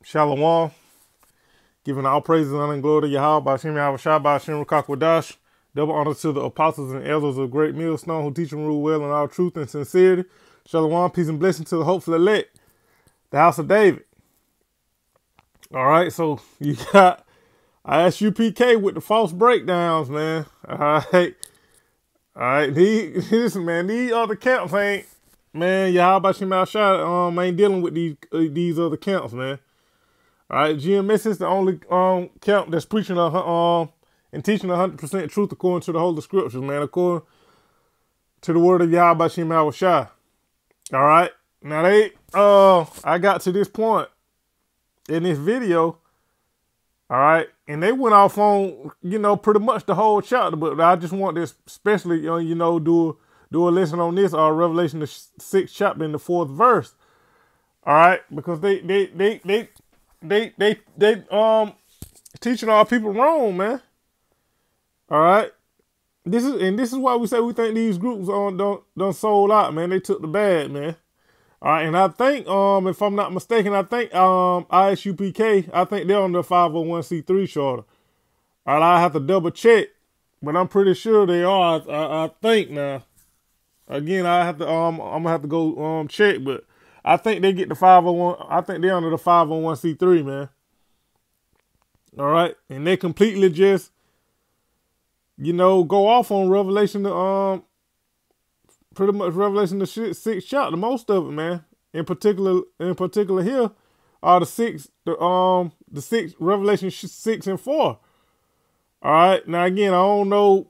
Shalom. Giving all praises and honor and glory to Yahweh, Bashim Yahweh Shai, Bashim Rakakwadash. Double honor to the apostles and elders of great millstone who teach and rule well in all truth and sincerity. Shalom, peace and blessing to the hopeful elect, the house of David. All right, so you got ISUPK with the false breakdowns, man. All right. These other camps ain't, man. Yahweh Bashim Yahweh Shai ain't dealing with these other camps, man. All right, GMS is the only camp that's preaching and teaching 100% truth according to the Holy Scriptures, man, according to the word of Yahweh Bashim Yahweh Shai. All right, now I got to this point in this video, all right, and they went off on, pretty much the whole chapter, but I just want to especially, do a lesson on this, Revelation the 6th chapter in the 4th verse, all right, because they teaching our people wrong, man. All right, this is why we say we think these groups done sold out, man. They took the bad, man. All right, and I think if I'm not mistaken, I think ISUPK, I think they're on the 501c3 charter. All right, I have to double check, but I'm pretty sure they are. I think now. Again, I'm gonna have to go check, but I think they get the 501. I think they're under the 501c3, man. All right, and they completely just, go off on Revelation, pretty much Revelation the 6th chapter, most of it, man. In particular here are the six Revelation 6 and 4. All right, now again, I don't know,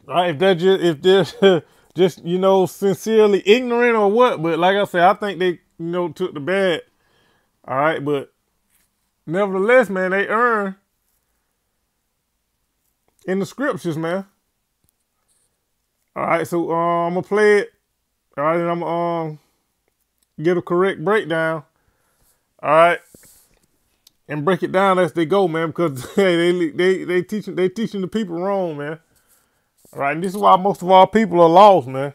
all right, if they're just, sincerely ignorant or what. But like I said, I think they, took the bad. All right. But nevertheless, man, they earn in the scriptures, man. All right. So I'm going to play it. All right. And I'm going to get a correct breakdown. All right. And break it down as they go, man, because they teaching the people wrong, man. All right, and this is why most of our people are lost, man.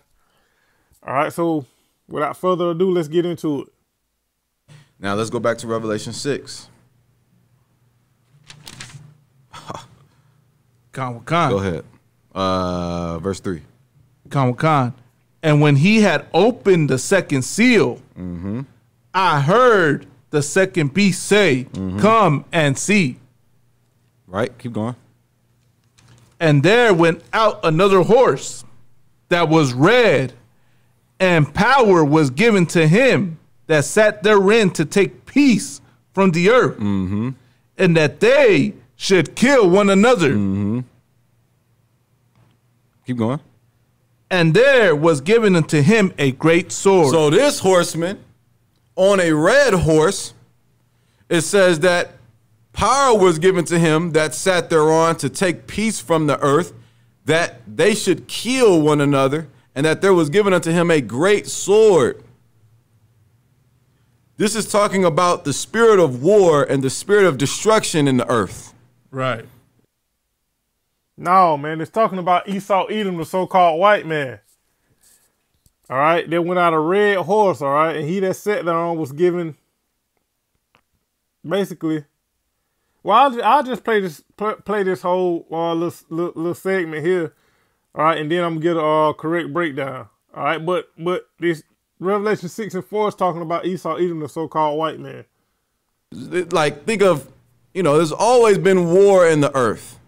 All right, so without further ado, let's get into it. Now let's go back to Revelation 6. Go ahead. Verse 3. And when he had opened the second seal, I heard the second beast say, come and see. Right, keep going. And there went out another horse that was red, and power was given to him that sat therein to take peace from the earth, and that they should kill one another. Keep going. And there was given unto him a great sword. So this horseman on a red horse, it says that power was given to him that sat thereon to take peace from the earth, that they should kill one another, and that there was given unto him a great sword. This is talking about the spirit of war and the spirit of destruction in the earth. Right. No, man, it's talking about Esau Edom, the so-called white man. All right, they went out a red horse, all right, and he that sat thereon was given, basically, well, I'll just play this whole little segment here, all right, and then I'm gonna get a correct breakdown, all right. But this Revelation 6 and 4 is talking about Esau Edom, the so-called white man. Like, think of, there's always been war in the earth.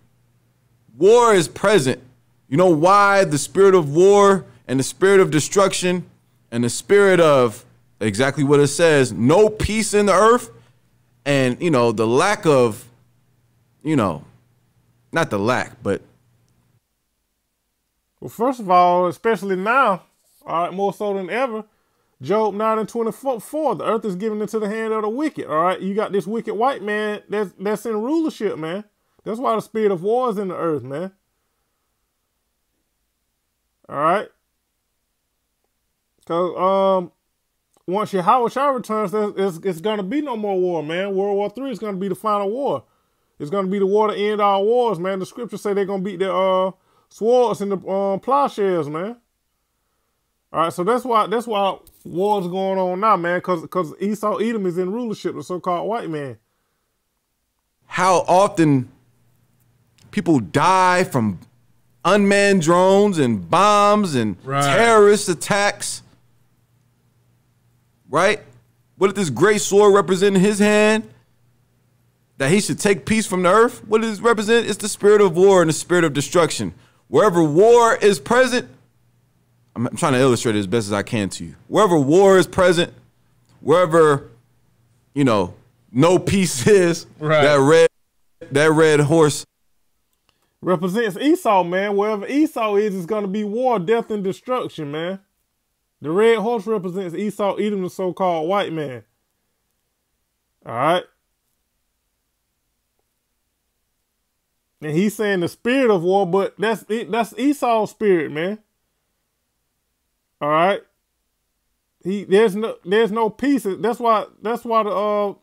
War is present. You know why the spirit of war and the spirit of destruction and the spirit of exactly what it says, no peace in the earth? And, the lack of, not the lack, but. Well, first of all, especially now, all right, more so than ever, Job 9 and 24, the earth is given into the hand of the wicked, all right? You got this wicked white man that's in rulership, man. That's why the spirit of war is in the earth, man. All right? Because, once Yahweh Shai returns, it's going to be no more war, man. World War III is going to be the final war. It's going to be the war to end all wars, man. The scriptures say they're going to beat the swords and the plowshares, man. All right, so that's why war's going on now, man, because Esau Edom is in rulership, the so-called white man. How often people die from unmanned drones and bombs and terrorist attacks, right? What did this great sword represent in his hand? That he should take peace from the earth? What does it represent? It's the spirit of war and the spirit of destruction. Wherever war is present, I'm trying to illustrate it as best as I can to you. Wherever war is present, wherever, no peace is, that red horse represents Esau, man. Wherever Esau is, it's going to be war, death, and destruction, man. The red horse represents Esau Edom, the so-called white man. All right. And he's saying the spirit of war, but that's Esau's spirit, man. All right. There's no peace. That's why the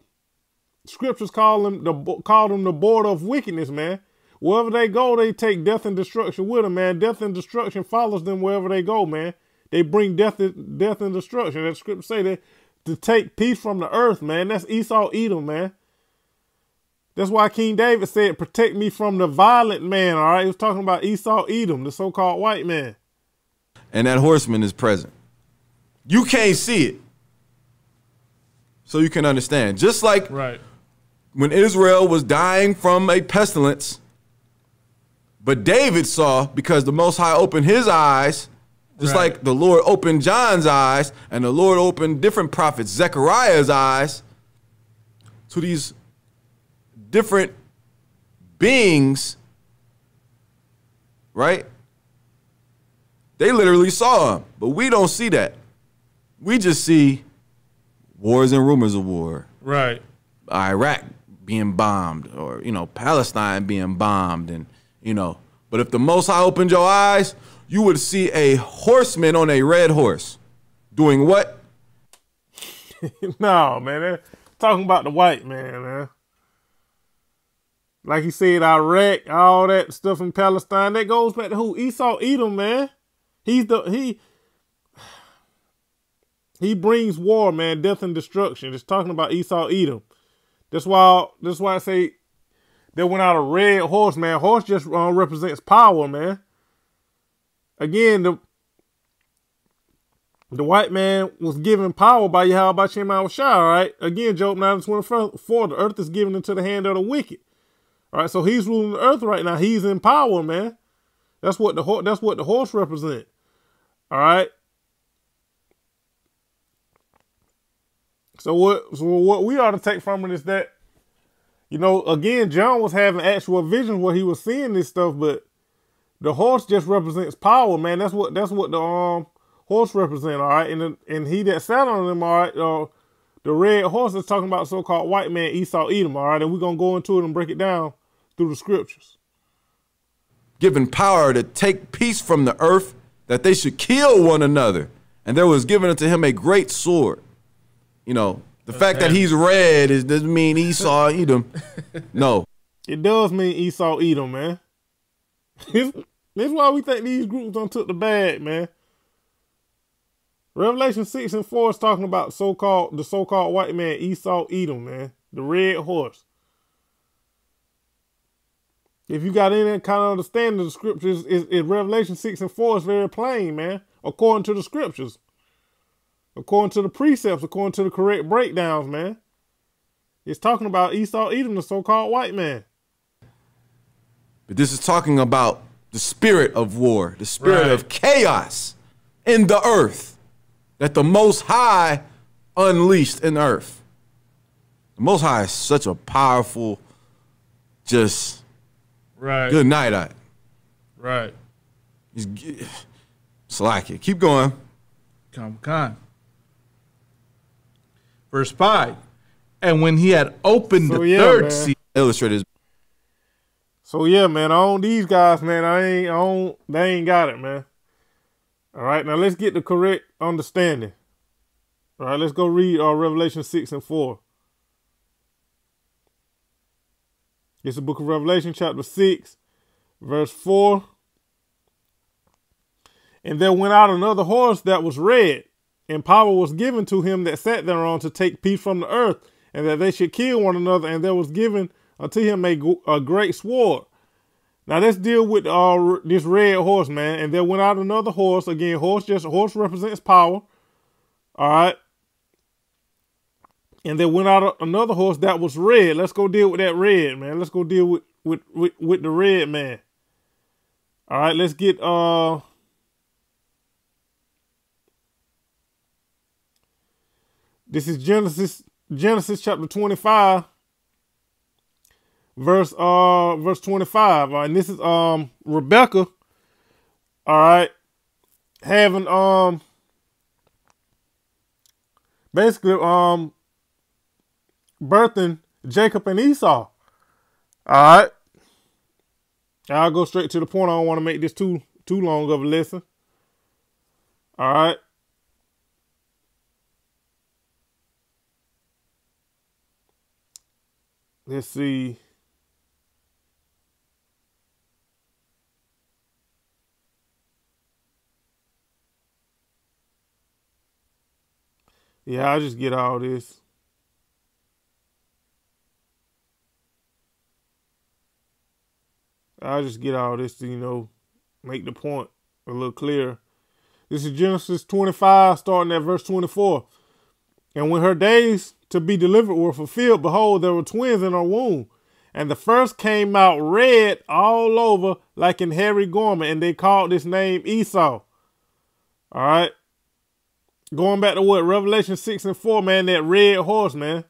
scriptures call them the border of wickedness, man. Wherever they go, they take death and destruction with them, man. Death and destruction follows them wherever they go, man. They bring death and destruction. That scripture say that to take peace from the earth, man. That's Esau Edom, man. That's why King David said, protect me from the violent man, all right? He was talking about Esau Edom, the so-called white man. And that horseman is present. You can't see it. So you can understand. Just like when Israel was dying from a pestilence, but David saw, because the Most High opened his eyes, just like the Lord opened John's eyes, and the Lord opened different prophets, Zechariah's eyes, to these different beings, right? They literally saw him, but we don't see that. We just see wars and rumors of war. Right. Iraq being bombed, or, Palestine being bombed, and, But if the Most High opened your eyes, you would see a horseman on a red horse. Doing what? No, man. They're talking about the white man. Like he said, Iraq, all that stuff in Palestine, that goes back to who? Esau Edom, man. He brings war, man, death and destruction. It's talking about Esau Edom. That's why I say they went out a red horse, man. Horse just represents power, man. Again, the white man was given power by Yahweh by Shem Shai, all right? Again, Job 9:24, the earth is given into the hand of the wicked. All right, so he's ruling the earth right now. He's in power, man. That's what the horse represents. All right. So what we ought to take from it is that, again, John was having actual visions where he was seeing this stuff, but the horse just represents power, man. That's what the horse represents, all right. And he that sat on him, all right. The red horse is talking about so-called white man Esau Edom, all right. And we're gonna go into it and break it down through the scriptures. Given power to take peace from the earth, that they should kill one another, and there was given unto him a great sword. The fact that he's red doesn't mean Esau Edom. No. It does mean Esau Edom, man. That's why we think these groups done took the bag, man. Revelation 6:4 is talking about the so-called white man Esau Edom, man. The red horse. If you got any kind of understanding of the scriptures, Revelation 6:4 is very plain, man. According to the scriptures. According to the precepts, according to the correct breakdowns, man. It's talking about Esau Edom, the so-called white man. But this is talking about the spirit of war, the spirit of chaos in the earth that the Most High unleashed in the earth. The Most High is such a powerful, just good night. Right. Slack it. Keep going. Come on. Verse 5. And when he had opened the third seal. Illustrators. So yeah, man, I own these guys, man. They ain't got it, man. All right, now let's get the correct understanding. All right, let's go read Revelation 6:4. It's the book of Revelation, chapter 6, verse 4. And there went out another horse that was red, and power was given to him that sat thereon to take peace from the earth, and that they should kill one another. And there was given unto him a great sword. Now let's deal with this red horse, man. And there went out another horse. Again, horse represents power. All right. And there went out another horse that was red. Let's go deal with that red, man. Let's go deal with the red man. All right, let's get this is Genesis chapter 25, verse 25. And this is Rebecca, all right, having basically birthing Jacob and Esau. All right. I'll go straight to the point. I don't want to make this too long of a lesson. All right. Let's see. Yeah, I'll just get all this. I'll just get all this to, make the point a little clearer. This is Genesis 25, starting at verse 24. And when her days to be delivered were fulfilled, behold, there were twins in her womb. And the first came out red all over like an hairy garment, and they called this name Esau. All right. Going back to what? Revelation 6 and 4, man, that red horse, man.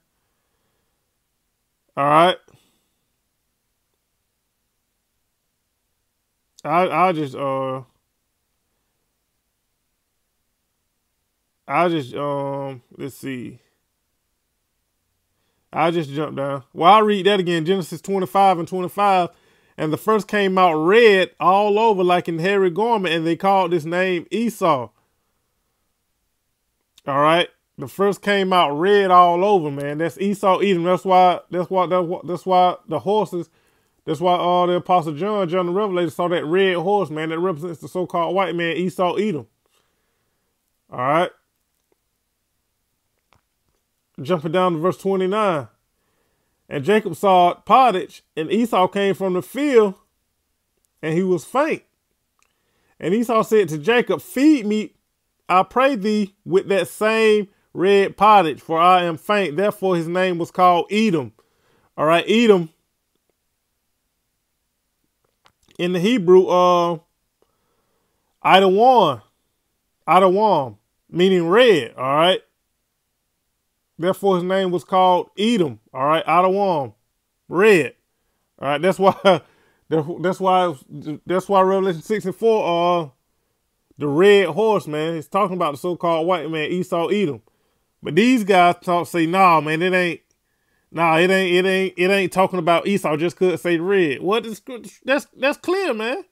All right. I'll just let's see. I'll just jump down. Well, I'll read that again. Genesis 25 and 25. And the first came out red all over like an hairy garment, and they called this name Esau. All right. The first came out red all over, man. That's Esau Edom. That's why the horses. That's why the Apostle John the Revelator, saw that red horse, man, that represents the so-called white man, Esau Edom. All right. Jumping down to verse 29. And Jacob saw pottage, and Esau came from the field, and he was faint. And Esau said to Jacob, feed me, I pray thee, with that same red pottage, for I am faint. Therefore his name was called Edom. All right, Edom. In the Hebrew, Idawam, meaning red, all right? Therefore, his name was called Edom, all right? Idawam, red, all right? That's why Revelation 6 and 4, the red horse, man, it's talking about the so-called white man, Esau Edom. But these guys say, nah, man, it ain't talking about Esau just could say red. What is that's clear, man.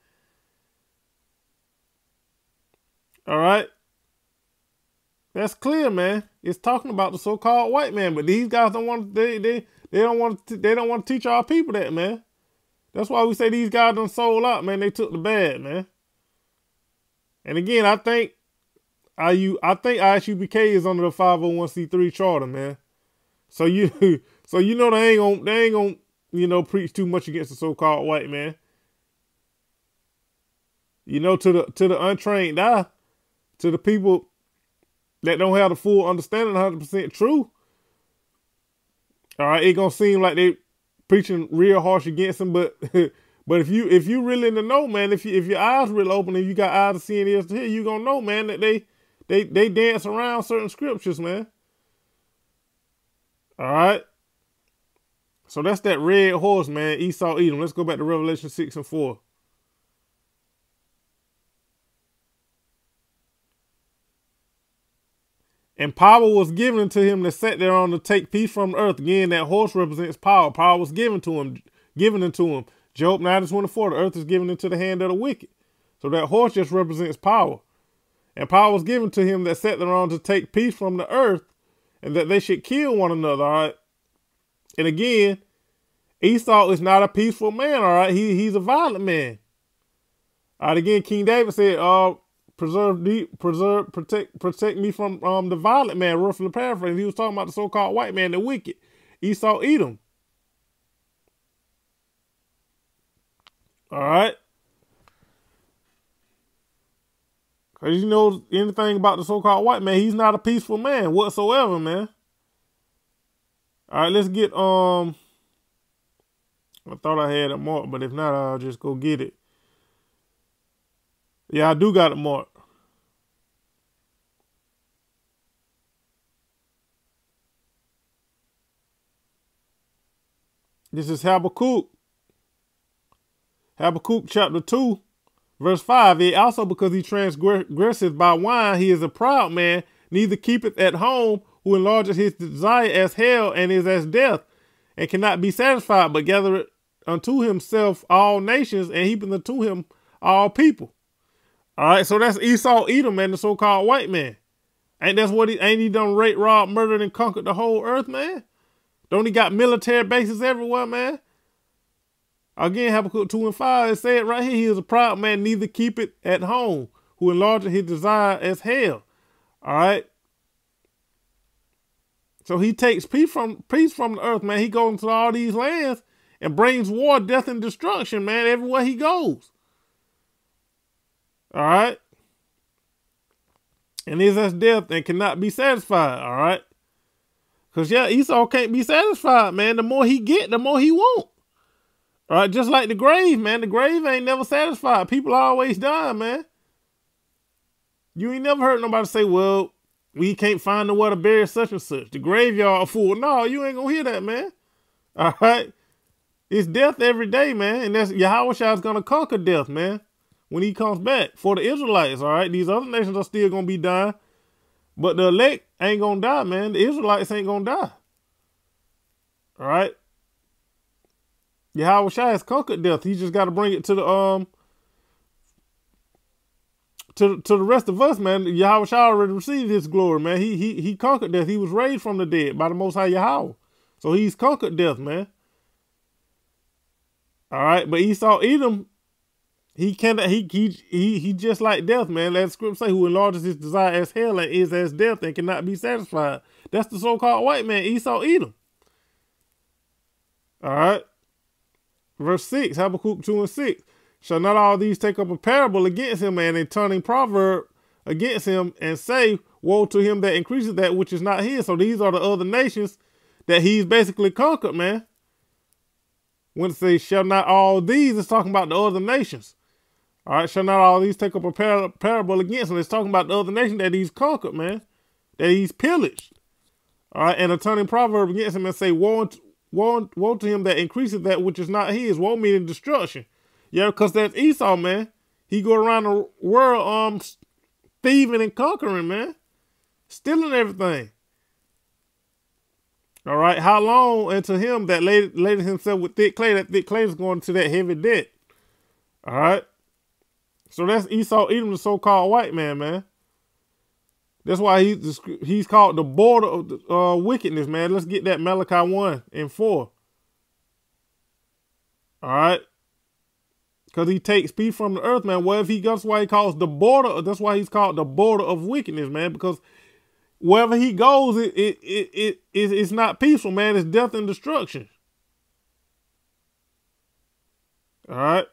All right. That's clear, man. It's talking about the so-called white man, but these guys don't want they don't want to teach our people that, man. That's why we say these guys done sold out, man. They took the bad, man. And again, I think ISUPK is under the 501c3 charter, man. So you know they ain't gonna preach too much against the so-called white man. To the untrained eye, to the people that don't have the full understanding, 100% true. All right, it gonna seem like they preaching real harsh against them, but but if you really in the know, man, if your eyes really open and you got eyes to see and ears to hear, you gonna know, man, that they dance around certain scriptures, man. All right. So that's that red horse, man, Esau Edom. Let's go back to Revelation 6 and 4. And power was given to him that sat thereon to take peace from the earth. Again, that horse represents power. Power was given unto him. Job 9:24, the earth is given into the hand of the wicked. So that horse just represents power. And power was given to him that sat thereon to take peace from the earth, and that they should kill one another, all right? And again, Esau is not a peaceful man, all right? He's a violent man. All right, again, King David said, protect me from the violent man, roughly paraphrasing. He was talking about the so-called white man, the wicked, Esau, Edom. All right. Because you know anything about the so-called white man, he's not a peaceful man whatsoever, man. All right, let's get, I thought I had it marked, but if not, I'll just go get it. Yeah, I do got it marked. This is Habakkuk. Habakkuk chapter 2, verse 5. Yet also because he transgresseth by wine, he is a proud man, neither keepeth at home, who enlargeth his desire as hell and is as death, and cannot be satisfied, but gathereth unto himself all nations, and heapeth unto him all people. All right, so that's Esau, Edom, man, the so-called white man. Ain't he done raped, robbed, murdered, and conquered the whole earth, man? Don't he got military bases everywhere, man? Again, Habakkuk 2 and 5, it said right here, he is a proud man, neither keepeth at home, who enlargeth his desire as hell. All right. So he takes peace from the earth, man. He goes into all these lands and brings war, death, and destruction, man, everywhere he goes. All right. And is as death and cannot be satisfied. All right. Because, yeah, Esau can't be satisfied, man. The more he get, the more he want. All right. Just like the grave, man. The grave ain't never satisfied. People always die, man. You ain't never heard nobody say, well, we can't find nowhere to bury such and such. The graveyard full. No, you ain't going to hear that, man. All right. It's death every day, man. And that's Yahushua is going to conquer death, man, when he comes back for the Israelites. All right. These other nations are still going to be dying. But the elect ain't going to die, man. The Israelites ain't going to die. All right. Yahushua has conquered death. He just got to bring it to the to the rest of us, man. Yahushua already received his glory, man. He conquered death. He was raised from the dead by the Most High Yahweh. So he's conquered death, man. All right, but Esau, Edom, he just like death, man. Let the scripture say, who enlarges his desire as hell and is as death and cannot be satisfied. That's the so-called white man, Esau, Edom. All right. Verse 6, Habakkuk 2 and 6. Shall not all these take up a parable against him and a turning proverb against him and say, woe to him that increases that which is not his. So these are the other nations that he's basically conquered, man. When it says, shall not all these, it's talking about the other nations. All right, shall not all these take up a parable against him. It's talking about the other nation that he's conquered, man, that he's pillaged. All right, and a turning proverb against him and say, woe to him that increases that which is not his. Woe meaning destruction. Yeah, because that's Esau, man. He go around the world thieving and conquering, man. Stealing everything. All right, how long unto him that laded himself with thick clay? That thick clay is going to that heavy debt. All right. So that's Esau, Edom, the so-called white man, man. That's why he's called the border of the, wickedness, man. Let's get that Malachi 1 and 4. All right. Because he takes peace from the earth, man. Well, if he goes, that's why he calls the border. That's why he's called the border of wickedness, man. Because wherever he goes, it's not peaceful, man. It's death and destruction. All right.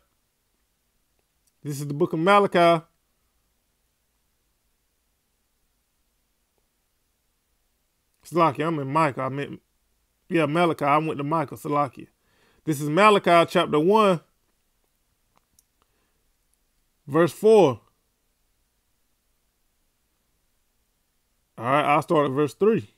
This is the book of Malachi. Salakia, I'm in Micah. Malachi. I went to Micah. Salakia. This is Malachi chapter 1, verse 4. All right, I'll start at verse 3.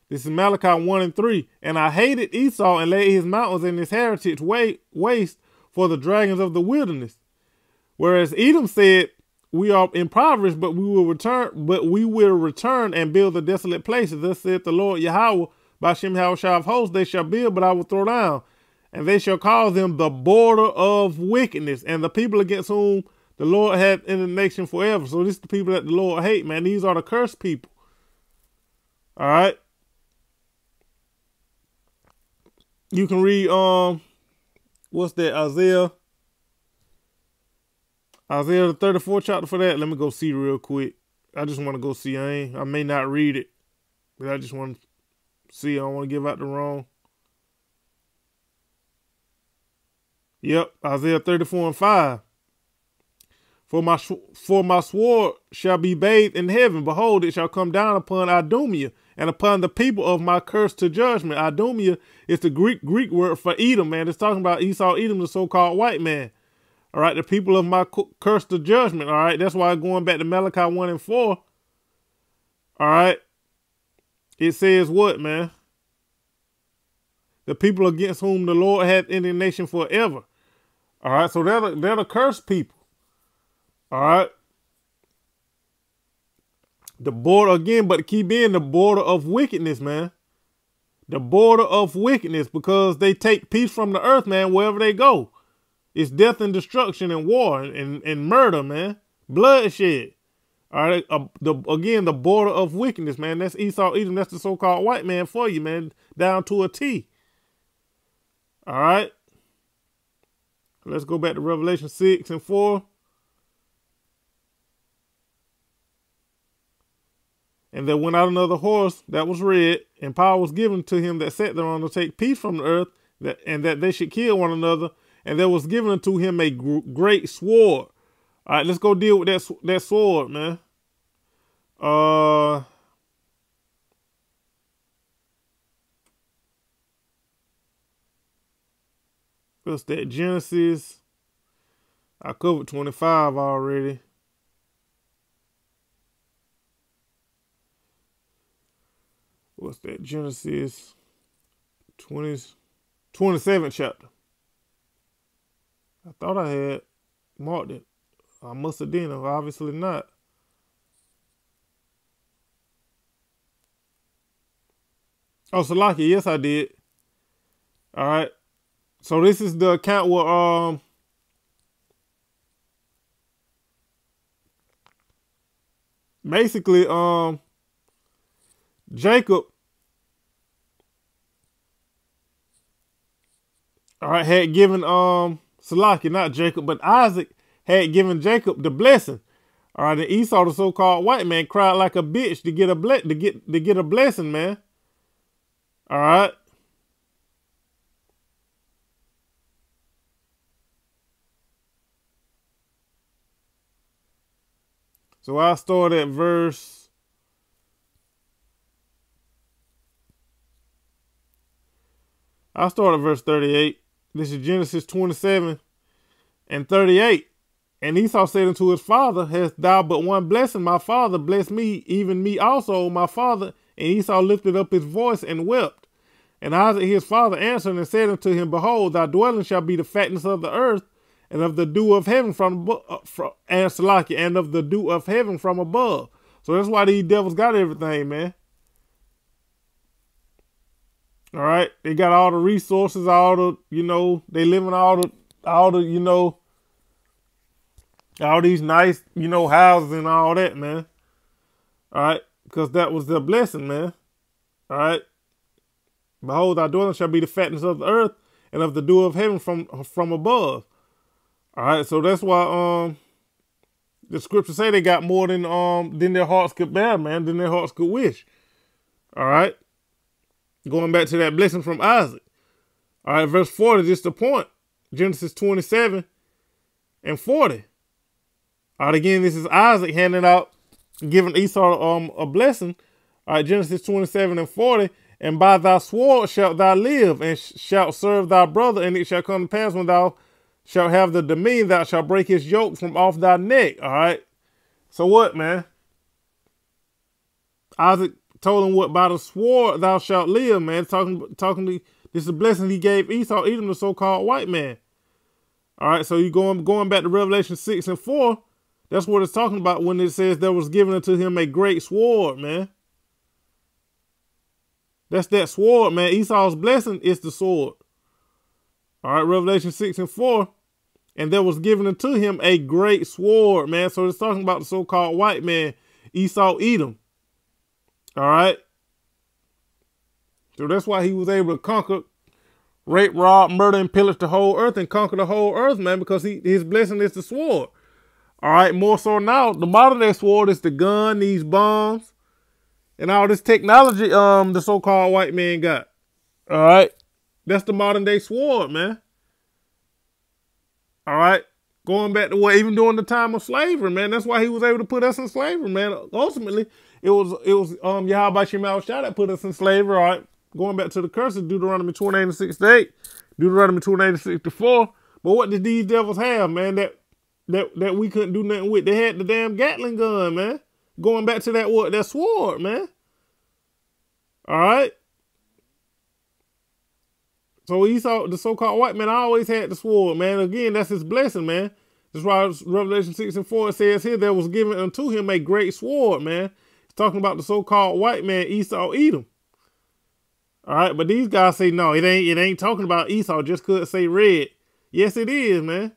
This is Malachi 1 and 3. And I hated Esau and laid his mountains and his heritage waste for the dragons of the wilderness. Whereas Edom said, we are impoverished, but we will return and build the desolate places. Thus saith the Lord Yahweh, by Shem Yahushua of hosts, they shall build, but I will throw down. And they shall call them the border of wickedness, and the people against whom the Lord had in the nation forever. So this is the people that the Lord hate, man. These are the cursed people. All right. You can read, what's that? Isaiah the 34th chapter for that. Let me go see real quick. I just want to go see. I may not read it, but I just want to see. I don't want to give out the wrong. Yep, Isaiah 34:5. For my sword shall be bathed in heaven. Behold, it shall come down upon Idumea and upon the people of my curse to judgment. Idumea is the Greek word for Edom, man. It's talking about Esau, Edom, the so-called white man. All right, the people of my curse to judgment. All right, that's why going back to Malachi 1:4. All right, it says what, man? The people against whom the Lord hath indignation forever. All right, so they're the cursed people. All right. The border again, but keep being the border of wickedness, man. The border of wickedness, because they take peace from the earth, man, wherever they go. It's death and destruction and war and murder, man. Bloodshed. All right. Again, the border of wickedness, man. That's Esau, Edom. That's the so-called white man for you, man. Down to a T. All right. Let's go back to Revelation 6:4. And there went out another horse that was red, and power was given to him that sat thereon to take peace from the earth, and that they should kill one another. And there was given unto him a great sword. All right, let's go deal with that sword, man. What's that? Genesis. I covered 25 already. What's that? Genesis 27th chapter. I thought I had marked it. I must have done, obviously not. Oh, Salaki, yes, I did. All right. So this is the account where basically Jacob, all right, had given Salaki, not Jacob, but Isaac had given Jacob the blessing. All right, and Esau, the so-called white man, cried like a bitch to get a blessing, man. All right. So I start at verse 38. This is Genesis 27:38. And Esau said unto his father, hast thou but one blessing? My father bless me, even me also, my father. And Esau lifted up his voice and wept. And Isaac his father answered and said unto him, behold, thy dwelling shall be the fatness of the earth, and of the dew of heaven and of the dew of heaven from above. So that's why these devils got everything, man. All right, they got all the resources, all the, they live in all the, all these nice, houses and all that, man. All right, because that was their blessing, man. All right. Behold, thy dwelling shall be the fatness of the earth, and of the dew of heaven from above. All right, so that's why the scriptures say they got more than their hearts could bear, man, than their hearts could wish. All right. Going back to that blessing from Isaac. All right, verse 40, just the point. Genesis 27:40. All right, again, this is Isaac handing out, giving Esau a blessing. All right, Genesis 27:40. And by thy sword shalt thou live, and shalt serve thy brother, and it shall come to pass when thou shalt have the dominion, thou shalt break his yoke from off thy neck. All right. So what, man? Isaac told him what? By the sword thou shalt live, man. Talking to, this is a blessing he gave Esau, Edom, the so-called white man. All right. So you going back to Revelation 6:4. That's what it's talking about when it says there was given unto him a great sword, man. That's that sword, man. Esau's blessing is the sword. All right, Revelation 6:4. And there was given unto him a great sword, man. So it's talking about the so-called white man, Esau, Edom. All right. So that's why he was able to conquer, rape, rob, murder, and pillage the whole earth and conquer the whole earth, man, because his blessing is the sword. All right, more so now, the modern day sword is the gun, these bombs, and all this technology the so-called white man got. All right, that's the modern day sword, man. All right, going back to what, even during the time of slavery, man. That's why he was able to put us in slavery, man. Ultimately, it was Yahweh Shem Shah that put us in slavery. All right, going back to the curses, Deuteronomy 28 and 68, Deuteronomy 28 and 64. But what did these devils have, man? That we couldn't do nothing with. They had the damn Gatling gun, man. Going back to that sword, man. All right. So Esau, the so-called white man, always had the sword, man. Again, that's his blessing, man. That's why Revelation 6 and 4 says here, there was given unto him a great sword, man. It's talking about the so-called white man, Esau, Edom. All right, but these guys say, no, it ain't talking about Esau just because it say red. Yes, it is, man.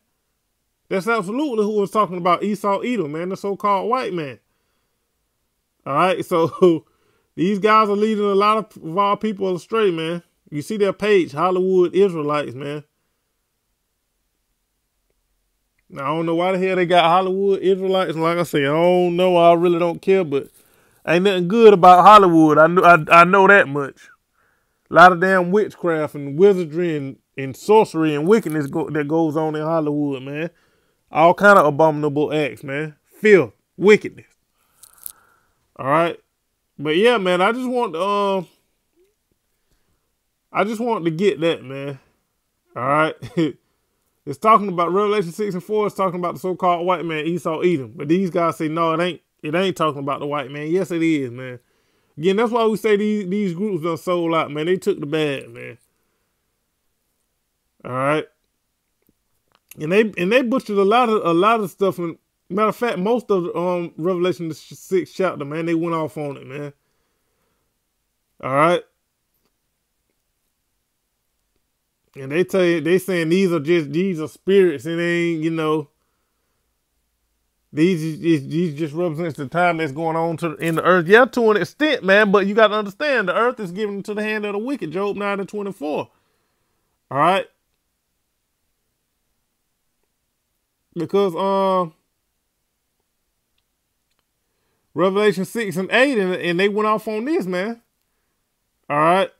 That's absolutely who was talking about Esau, Edom, man, the so-called white man. All right, so these guys are leading a lot of our people astray, man. You see their page, Hollywood Israelites, man. Now, I don't know why the hell they got Hollywood Israelites. And like I say, I don't know. I really don't care, but ain't nothing good about Hollywood. I know that much. A lot of damn witchcraft and wizardry and sorcery and wickedness that goes on in Hollywood, man. All kind of abominable acts, man. Filth, wickedness. All right. But yeah, man, I just want to get that, man. All right. It's talking about Revelation 6 and 4. It's talking about the so-called white man, Esau, Edom. But these guys say, no, it ain't talking about the white man. Yes, it is, man. Again, that's why we say these groups done sold out, man. They took the bad, man. All right. And they butchered a lot of stuff. And matter of fact, most of Revelation 6 chapter, man, they went off on it, man. All right. And they saying these are spirits, and they ain't, these just represents the time that's going on in the earth. Yeah, to an extent, man, but you got to understand the earth is given to the hand of the wicked, Job 9 and 24. All right. Because Revelation 6 and 8, and they went off on this, man. All right.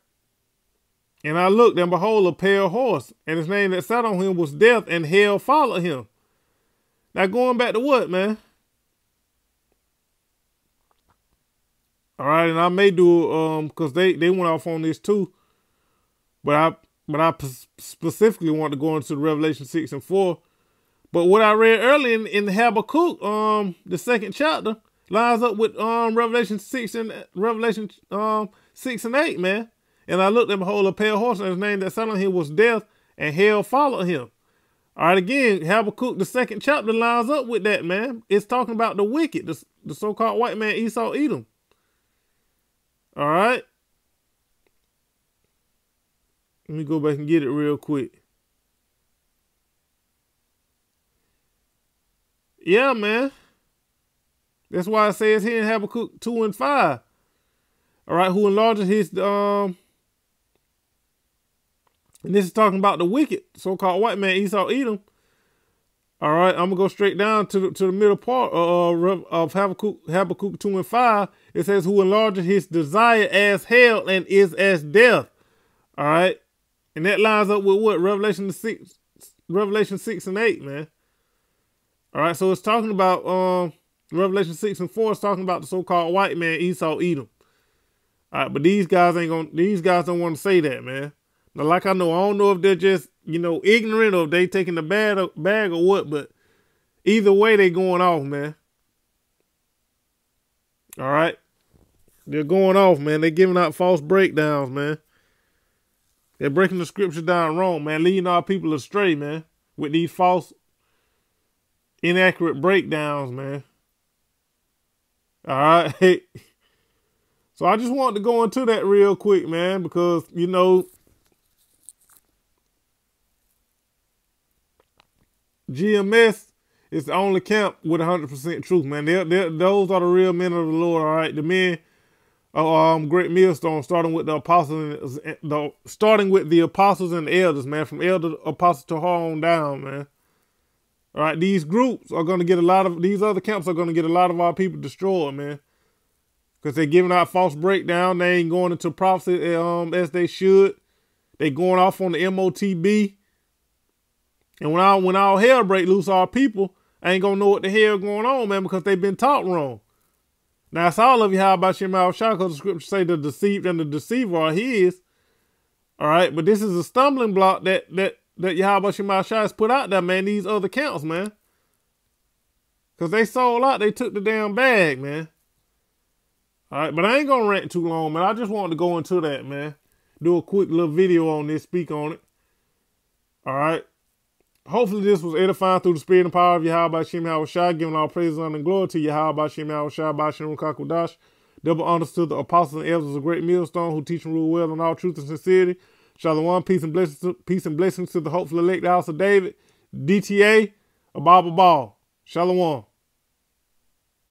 And I looked, and behold, a pale horse, and his name that sat on him was Death, and hell followed him. Now, going back to what, man? All right, and I may do because they went off on this too, but I specifically want to go into the Revelation 6 and 4. But what I read earlier in Habakkuk, the 2nd chapter, lines up with Revelation 6 and 8, man. And I looked, and behold, a pale horse, and his name that sat on him was Death, and hell followed him. All right, again, Habakkuk, the 2nd chapter, lines up with that, man. It's talking about the wicked, the so-called white man, Esau, Edom. All right. Let me go back and get it real quick. Yeah, man. That's why it says here in Habakkuk 2 and 5. All right, who enlarges his and this is talking about the wicked, so-called white man, Esau, Edom. All right, I'm going to go straight down to the middle part of Habakkuk 2 and 5. It says, who enlarges his desire as hell and is as death. All right. And that lines up with what? Revelation 6 and 8, man. All right, so it's talking about Revelation 6 and 4 is talking about the so-called white man, Esau, Edom. All right, but these guys don't want to say that, man. Now, like I don't know if they're just, ignorant or if they taking the bag or what, but either way, they going off, man. All right. They're going off, man. They're giving out false breakdowns, man. They're breaking the scriptures down wrong, man. Leading our people astray, man, with these false, inaccurate breakdowns, man. All right. So I just wanted to go into that real quick, man, because, GMS is the only camp with 100% truth, man. Those are the real men of the Lord, all right? The men of Great Millstone, starting with the apostles and the elders, man, from elder apostle to her on down, man. All right, these groups are going to get these other camps are going to get a lot of our people destroyed, man. Because they're giving out false breakdown. They ain't going into prophecy as they should. They going off on the MOTB. And when all hell break loose, our people ain't going to know what the hell going on, man, because they've been taught wrong. Now, it's all of you, how about your mouth shot, because the scriptures say the deceived and the deceiver are his. All right, but this is a stumbling block that Yahweh Shema Shai has put out there, man, these other counts, man. Because they sold out. They took the damn bag, man. All right, but I ain't going to rant too long, man. I just wanted to go into that, man. Do a quick little video on this, speak on it. All right. Hopefully this was edifying through the spirit and power of Yahweh Shema Shai, giving all praise, honor, and glory to Yahweh Shema Shai, Bashim Rukakudash. Double honors to the apostles and elders of Great Millstone who teach and rule well in all truth and sincerity. Shalom, peace and blessings to the hopeful elect, the house of David. DTA, Ababa Ball. Shalom.